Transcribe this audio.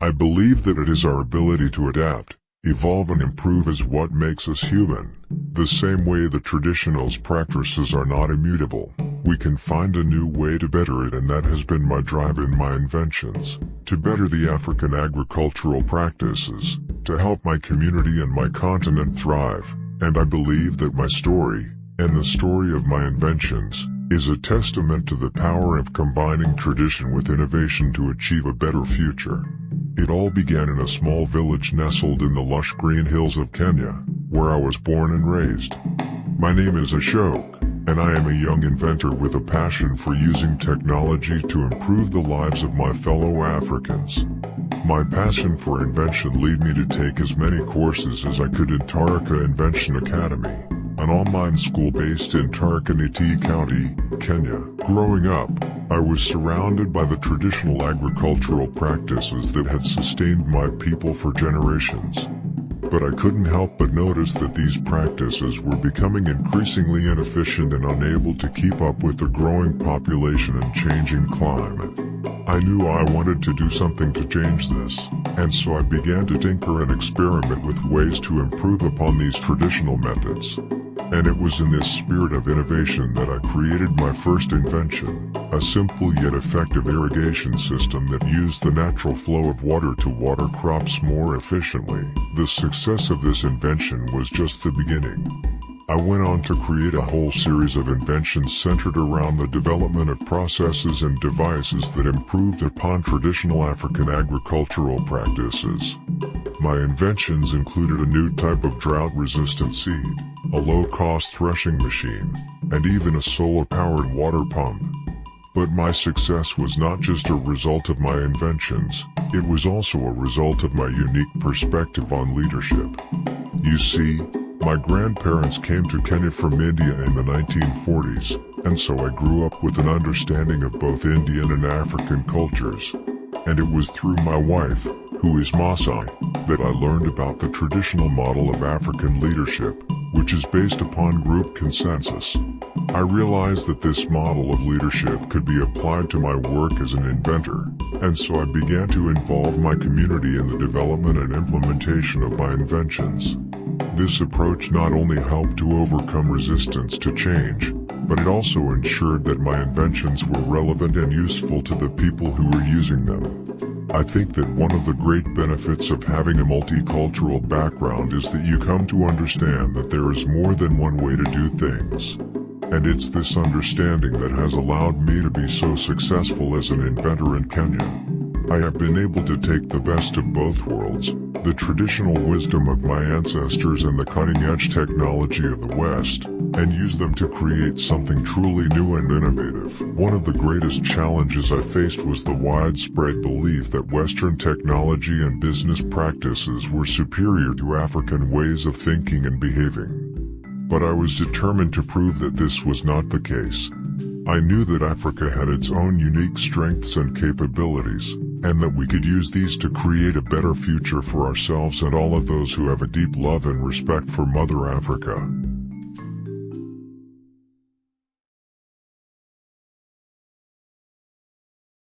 I believe that it is our ability to adapt, evolve and improve is what makes us human. The same way the traditional practices are not immutable, we can find a new way to better it, and that has been my drive in my inventions. To better the African agricultural practices, to help my community and my continent thrive, and I believe that my story, and the story of my inventions, is a testament to the power of combining tradition with innovation to achieve a better future. It all began in a small village nestled in the lush green hills of Kenya, where I was born and raised. My name is Ashok, and I am a young inventor with a passion for using technology to improve the lives of my fellow Africans. My passion for invention led me to take as many courses as I could in Tharaka Invention Academy, an online school based in Tharaka Nithi County, Kenya. Growing up, I was surrounded by the traditional agricultural practices that had sustained my people for generations. But I couldn't help but notice that these practices were becoming increasingly inefficient and unable to keep up with the growing population and changing climate. I knew I wanted to do something to change this, and so I began to tinker and experiment with ways to improve upon these traditional methods. And it was in this spirit of innovation that I created my first invention, a simple yet effective irrigation system that used the natural flow of water to water crops more efficiently. The success of this invention was just the beginning. I went on to create a whole series of inventions centered around the development of processes and devices that improved upon traditional African agricultural practices. My inventions included a new type of drought-resistant seed, a low-cost threshing machine, and even a solar-powered water pump. But my success was not just a result of my inventions, it was also a result of my unique perspective on leadership. You see, my grandparents came to Kenya from India in the 1940s, and so I grew up with an understanding of both Indian and African cultures. And it was through my wife, who is Maasai, that I learned about the traditional model of African leadership, which is based upon group consensus. I realized that this model of leadership could be applied to my work as an inventor, and so I began to involve my community in the development and implementation of my inventions. This approach not only helped to overcome resistance to change, but it also ensured that my inventions were relevant and useful to the people who were using them. I think that one of the great benefits of having a multicultural background is that you come to understand that there is more than one way to do things. And it's this understanding that has allowed me to be so successful as an inventor in Kenya. I have been able to take the best of both worlds, the traditional wisdom of my ancestors and the cutting-edge technology of the West, and use them to create something truly new and innovative. One of the greatest challenges I faced was the widespread belief that Western technology and business practices were superior to African ways of thinking and behaving. But I was determined to prove that this was not the case. I knew that Africa had its own unique strengths and capabilities, and that we could use these to create a better future for ourselves and all of those who have a deep love and respect for Mother Africa.